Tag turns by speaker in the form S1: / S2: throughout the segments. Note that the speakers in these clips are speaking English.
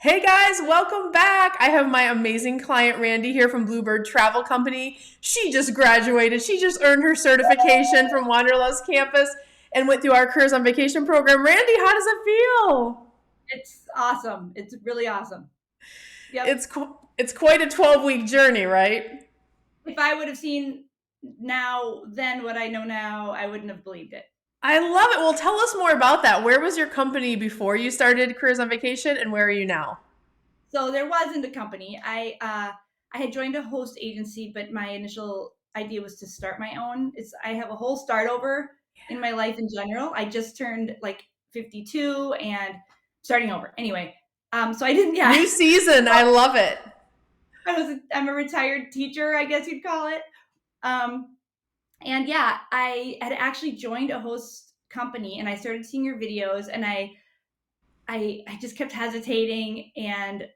S1: Hey guys, welcome back. I have my amazing client Randi here from Bluebird Travel Company. She just graduated. She just earned her certification from Wanderlust campus and went through our Careers on Vacation program. Randi, how does it feel?
S2: It's awesome. It's really awesome. Yep.
S1: It's quite a 12-week journey, right?
S2: If I would have seen now then what I know now, I wouldn't have believed it.
S1: I love it. Well, tell us more about that. Where was your company before you started Careers on Vacation and where are you now?
S2: So there wasn't a company. I had joined a host agency, but my initial idea was to start my own. It's I have a whole start over in my life in general. I just turned like 52 and starting over. Anyway, so I didn't. Yeah,
S1: New season. I love it.
S2: I'm a retired teacher, I guess you'd call it. Um, And yeah, I had actually joined a host company and I started seeing your videos and I just kept hesitating and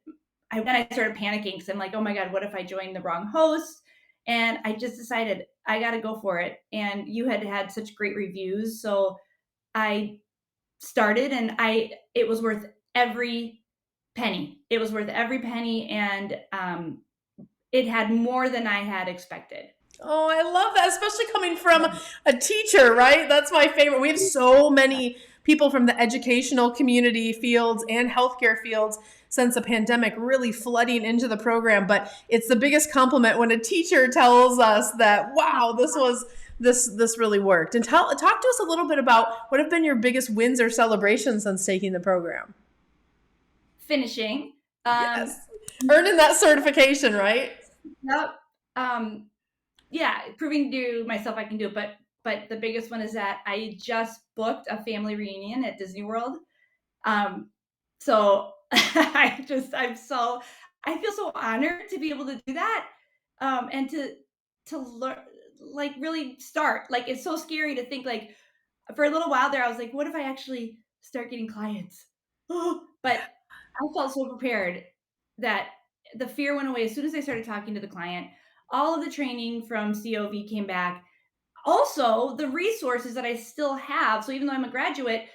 S2: then I started panicking because I'm like, oh my God, what if I join the wrong host? And I just decided I got to go for it. And you had had such great reviews, so I started and it was worth every penny. It was worth every penny, and it had more than I had expected.
S1: Oh, I love that, especially coming from a teacher, right? That's my favorite. We have so many people from the educational community fields and healthcare fields since the pandemic really flooding into the program. But it's the biggest compliment when a teacher tells us that, wow, this really worked. And talk to us a little bit about what have been your biggest wins or celebrations since taking the program.
S2: Finishing. Um,
S1: Yes. Earning that certification, right?
S2: yep. Um, yeah, proving to myself I can do it. But the biggest one is that I just booked a family reunion at Disney World. Um, so I feel so honored to be able to do that, and to learn, like really start. Like it's so scary to think like for a little while there I was like, what if I actually start getting clients? But I felt so prepared that the fear went away as soon as I started talking to the client. All of the training from COV came back. Also, the resources that I still have. So even though I'm a graduate,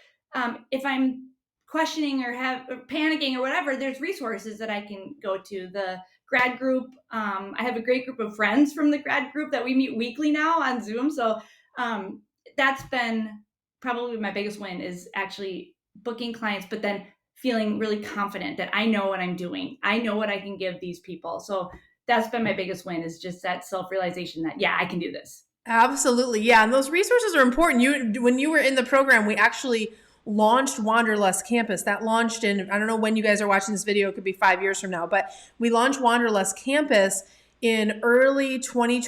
S2: if I'm questioning or panicking or whatever, there's resources that I can go to. The grad group. I have a great group of friends from the grad group that we meet weekly now on Zoom. So um, that's been probably my biggest win is actually booking clients, but then feeling really confident that I know what I'm doing. I know what I can give these people. So that's been my biggest win is just that self-realization that, yeah, I can do this.
S1: Absolutely. Yeah. And those resources are important. When you were in the program, we actually launched Wanderlust Campus. That launched in, I don't know when you guys are watching this video, it could be 5 years from now, but we launched Wanderlust Campus in early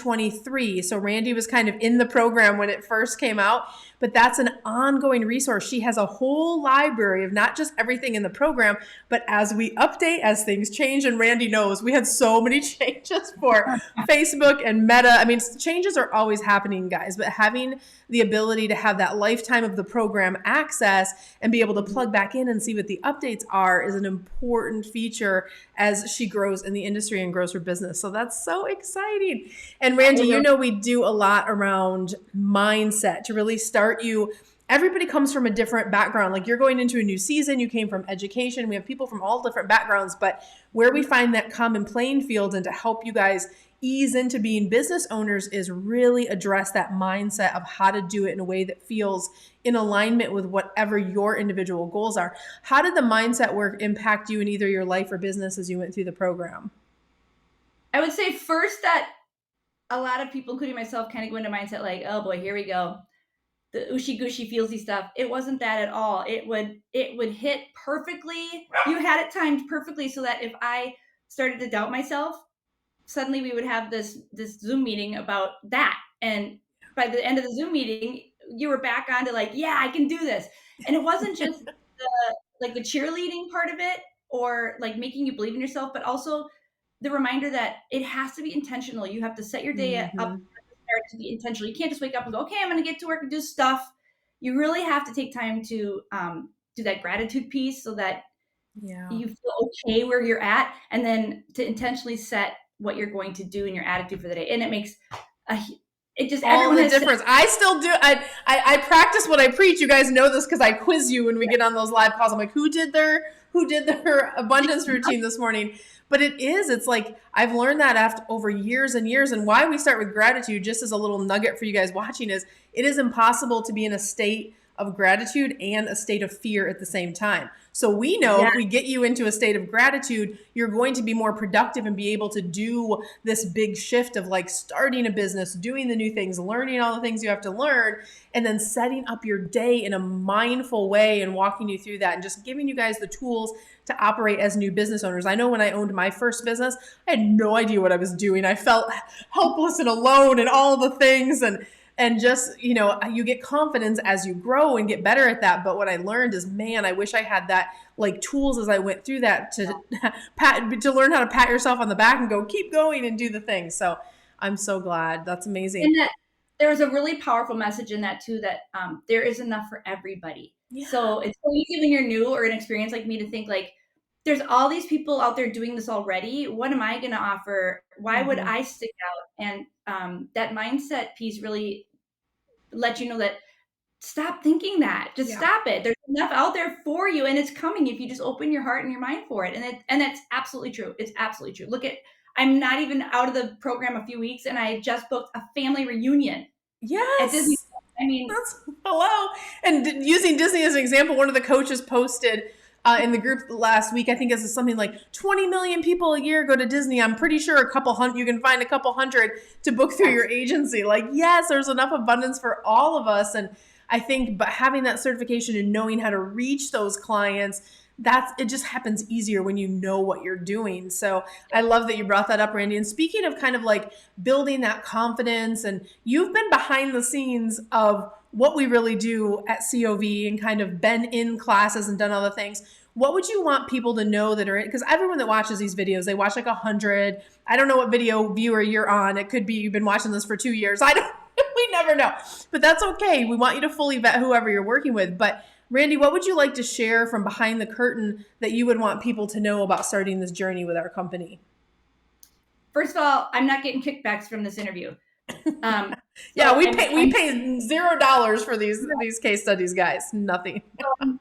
S1: 2023. So Randi was kind of in the program when it first came out, but that's an ongoing resource. She has a whole library of not just everything in the program, but as we update, as things change, and Randi knows we had so many changes for Facebook and Meta. I mean, changes are always happening, guys, but having the ability to have that lifetime of the program access and be able to plug back in and see what the updates are is an important feature as she grows in the industry and grows her business. So that's so exciting. And Randi, you know, we do a lot around mindset to really start you. Everybody comes from a different background. Like you're going into a new season, you came from education. We have people from all different backgrounds, but where we find that common playing field and to help you guys ease into being business owners is really address that mindset of how to do it in a way that feels in alignment with whatever your individual goals are. How did the mindset work impact you in either your life or business as you went through the program?
S2: I would say first that a lot of people, including myself, kind of go into mindset like, oh boy, here we go. The ooshy gushy feelsy stuff. It wasn't that at all. It would hit perfectly. You had it timed perfectly so that if I started to doubt myself, suddenly we would have this Zoom meeting about that. And by the end of the Zoom meeting, you were back on to like, yeah, I can do this. And it wasn't just the cheerleading part of it or like making you believe in yourself, but also the reminder that it has to be intentional. You have to set your day up
S1: Mm-hmm.
S2: to be intentional. You can't just wake up and go, okay, I'm going to get to work and do stuff. You really have to take time to do that gratitude piece so that
S1: Yeah.
S2: you feel okay where you're at, and then to intentionally set what you're going to do in your attitude for the day. And it just,
S1: All
S2: everyone
S1: the
S2: has
S1: difference. I still do. I practice what I preach. You guys know this because I quiz you when we get on those live calls. I'm like, who did their abundance routine this morning? But it's like I've learned that after over years and years. And why we start with gratitude, just as a little nugget for you guys watching, is it is impossible to be in a state of gratitude and a state of fear at the same time. So we know
S2: yeah,
S1: if we get you into a state of gratitude, you're going to be more productive and be able to do this big shift of like starting a business, doing the new things, learning all the things you have to learn, and then setting up your day in a mindful way and walking you through that and just giving you guys the tools to operate as new business owners. I know when I owned my first business, I had no idea what I was doing. I felt helpless and alone and all the things, and just, you get confidence as you grow and get better at that. But what I learned is, man, I wish I had that like tools as I went through that to to learn how to pat yourself on the back and go, keep going and do the things. So I'm so glad. That's amazing.
S2: and that there was a really powerful message in that too, that there is enough for everybody.
S1: Yeah.
S2: So it's so easy when you're new or inexperienced like me to think like, there's all these people out there doing this already. What am I going to offer? Why would
S1: Mm-hmm.
S2: I stick out? And that mindset piece really let you know that stop thinking that. Just
S1: Yeah.
S2: stop it. There's enough out there for you, and it's coming if you just open your heart and your mind for it. And that's absolutely true. It's absolutely true. Look at, I'm not even out of the program a few weeks, and I just booked a family reunion at Disney.
S1: Yes.
S2: I mean,
S1: That's hello. And using Disney as an example, one of the coaches posted in the group last week, I think it's something like 20 million people a year go to Disney. I'm pretty sure you can find a couple hundred to book through your agency. Like, yes, there's enough abundance for all of us. And I think, but having that certification and knowing how to reach those clients, it just happens easier when you know what you're doing. So I love that you brought that up, Randy. And speaking of kind of like building that confidence, and you've been behind the scenes of what we really do at COV and kind of been in classes and done all the things. What would you want people to know that are in? Because everyone that watches these videos, they watch like 100. I don't know what video viewer you're on. It could be you've been watching this for 2 years. I don't. We never know. But that's okay. We want you to fully vet whoever you're working with. But Randy, what would you like to share from behind the curtain that you would want people to know about starting this journey with our company?
S2: first of all, I'm not getting kickbacks from this interview. Um,
S1: Yeah,
S2: so
S1: we pay $0 for these case studies, guys. Nothing.
S2: I'm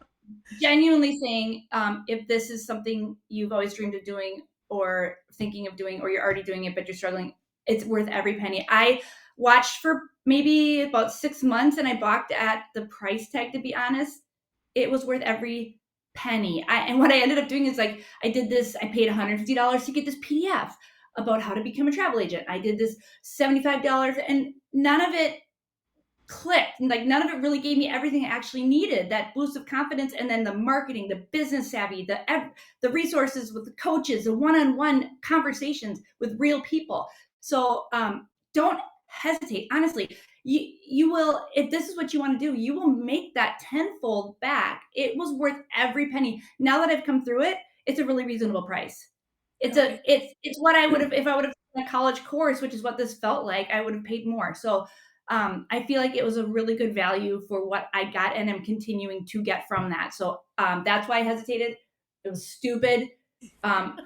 S2: genuinely saying, if this is something you've always dreamed of doing or thinking of doing, or you're already doing it but you're struggling, it's worth every penny. I watched for maybe about 6 months and I balked at the price tag, to be honest. It was worth every penny. And what I ended up doing is like, I did this, I paid $150 to get this PDF about how to become a travel agent. I did this $75, and none of it clicked. Like, none of it really gave me everything I actually needed, that boost of confidence. And then the marketing, the business savvy, the resources with the coaches, the one-on-one conversations with real people. So don't hesitate. Honestly, you will, if this is what you want to do, you will make that tenfold back. It was worth every penny. Now that I've come through it, it's a really reasonable price.
S1: Okay.
S2: It's what I would have, if I would have done a college course, which is what this felt like, I would have paid more. So I feel like it was a really good value for what I got and am continuing to get from that. So that's why I hesitated. It was stupid. Um,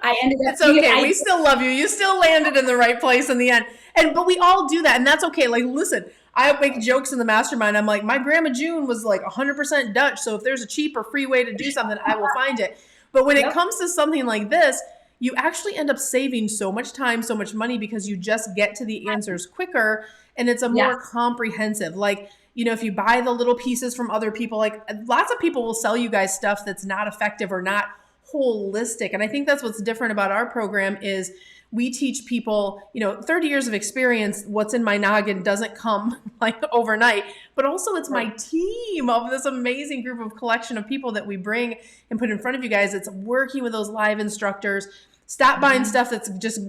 S2: I ended up
S1: It's
S2: doing it.
S1: okay. We still love you. You still landed in the right place in the end. But we all do that, and that's okay. Like, listen, I make jokes in the mastermind. I'm like, my grandma June was like 100% Dutch, so if there's a cheap or free way to do something, I will find it. But when it
S2: Yep.
S1: comes to something like this, you actually end up saving so much time, so much money, because you just get to the answers quicker, and it's a
S2: Yes.
S1: more comprehensive. Like, if you buy the little pieces from other people, like lots of people will sell you guys stuff that's not effective or not holistic. And I think that's what's different about our program is we teach people, 30 years of experience. What's in my noggin doesn't come like overnight, but also it's my team of this amazing group of collection of people that we bring and put in front of you guys. It's working with those live instructors. Stop buying stuff that's just,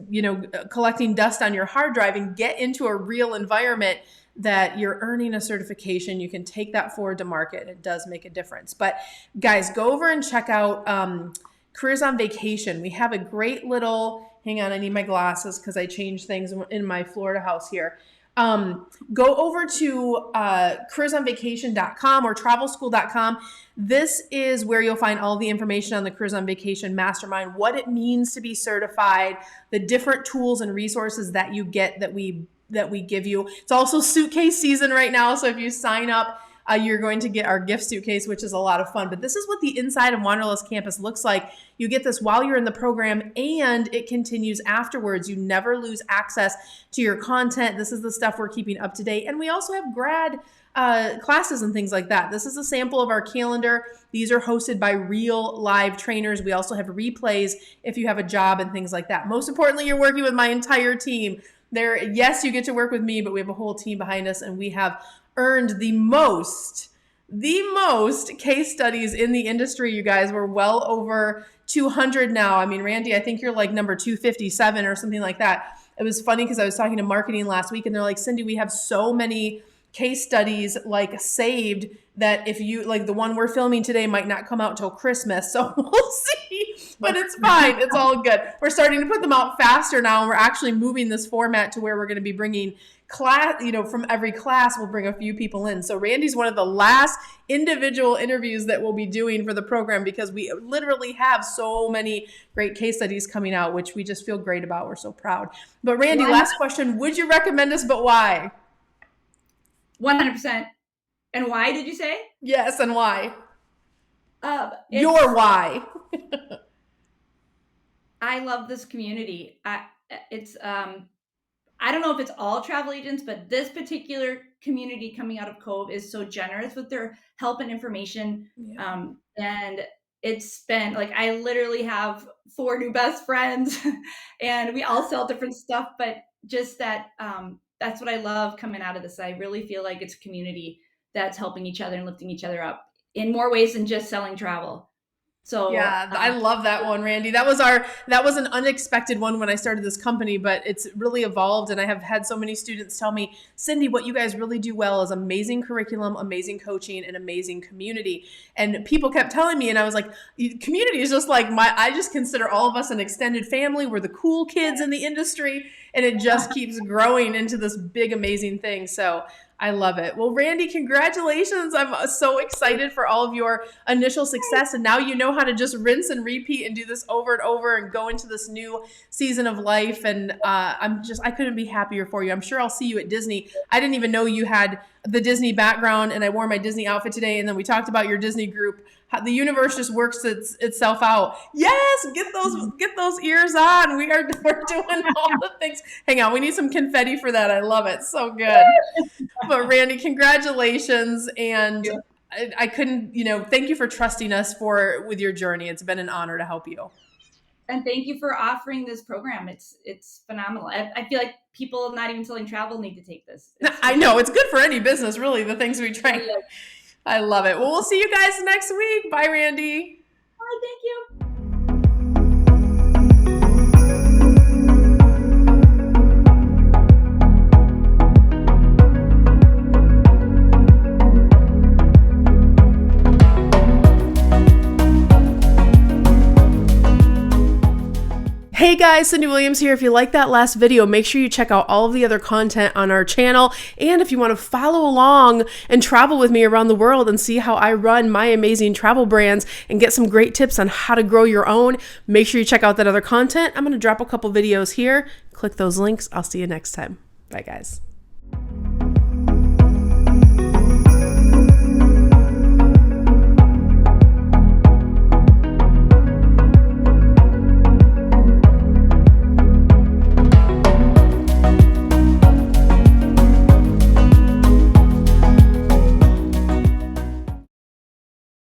S1: collecting dust on your hard drive, and get into a real environment that you're earning a certification. You can take that forward to market. It does make a difference. But guys, go over and check out Careers on Vacation. We have a great little, hang on, I need my glasses because I changed things in my Florida house here. Go over to careersonvacation.com or travelschool.com. This is where you'll find all the information on the Careers on Vacation Mastermind, what it means to be certified, the different tools and resources that you get that we that we give you. It's also suitcase season right now. So if you sign up, you're going to get our gift suitcase, which is a lot of fun. But this is what the inside of Wanderlust campus looks like. You get this while you're in the program, and it continues afterwards. You never lose access to your content. This is the stuff we're keeping up to date. And we also have grad classes and things like that. This is a sample of our calendar. These are hosted by real live trainers. We also have replays if you have a job and things like that. Most importantly, you're working with my entire team. Yes, you get to work with me, but we have a whole team behind us, and we have earned the most case studies in the industry. You guys, we're well over 200 now. I mean, Randi, I think you're like number 257 or something like that. It was funny because I was talking to marketing last week, and they're like, Cyndi, we have so many case studies like saved that if you like the one we're filming today might not come out till Christmas. So we'll see, but it's fine. It's all good. We're starting to put them out faster now. And we're actually moving this format to where we're going to be bringing class, from every class, we'll bring a few people in. So Randi's one of the last individual interviews that we'll be doing for the program because we literally have so many great case studies coming out, which we just feel great about. We're so proud. But Randi, last question, would you recommend us, but why?
S2: 100%. And why did you say?
S1: Yes, and why? Your why.
S2: I love this community. I don't know if it's all travel agents, but this particular community coming out of Cove is so generous with their help and information. Yeah. And it's been like, I literally have 4 new best friends and we all sell different stuff, but just that, that's what I love coming out of this. I really feel like it's a community that's helping each other and lifting each other up in more ways than just selling travel. So
S1: yeah, I love that one, Randi. That was an unexpected one when I started this company, but it's really evolved. And I have had so many students tell me, Cyndi, what you guys really do well is amazing curriculum, amazing coaching, and amazing community. And people kept telling me, and I was like, community is just like I just consider all of us an extended family. We're the cool kids in the industry, and it just keeps growing into this big, amazing thing. So I love it. Well, Randi, congratulations. I'm so excited for all of your initial success. And now you know how to just rinse and repeat and do this over and over and go into this new season of life. And I couldn't be happier for you. I'm sure I'll see you at Disney. I didn't even know you had the Disney background, and I wore my Disney outfit today. And then we talked about your Disney group. The universe just works itself out. Yes, get those ears on. We're doing all the things. Hang on, we need some confetti for that. I love it. So good. But Randi, congratulations. And I couldn't, thank you for trusting us with your journey. It's been an honor to help you.
S2: And thank you for offering this program. It's phenomenal. I feel like people not even selling travel need to take this.
S1: I know. It's good for any business, really, the things we train. I love it. Well, we'll see you guys next week. Bye, Randi.
S2: Bye, thank you.
S1: Hey guys, Cyndi Williams here. If you like that last video, make sure you check out all of the other content on our channel. And if you want to follow along and travel with me around the world and see how I run my amazing travel brands and get some great tips on how to grow your own, make sure you check out that other content. I'm going to drop a couple videos here. Click those links. I'll see you next time. Bye guys.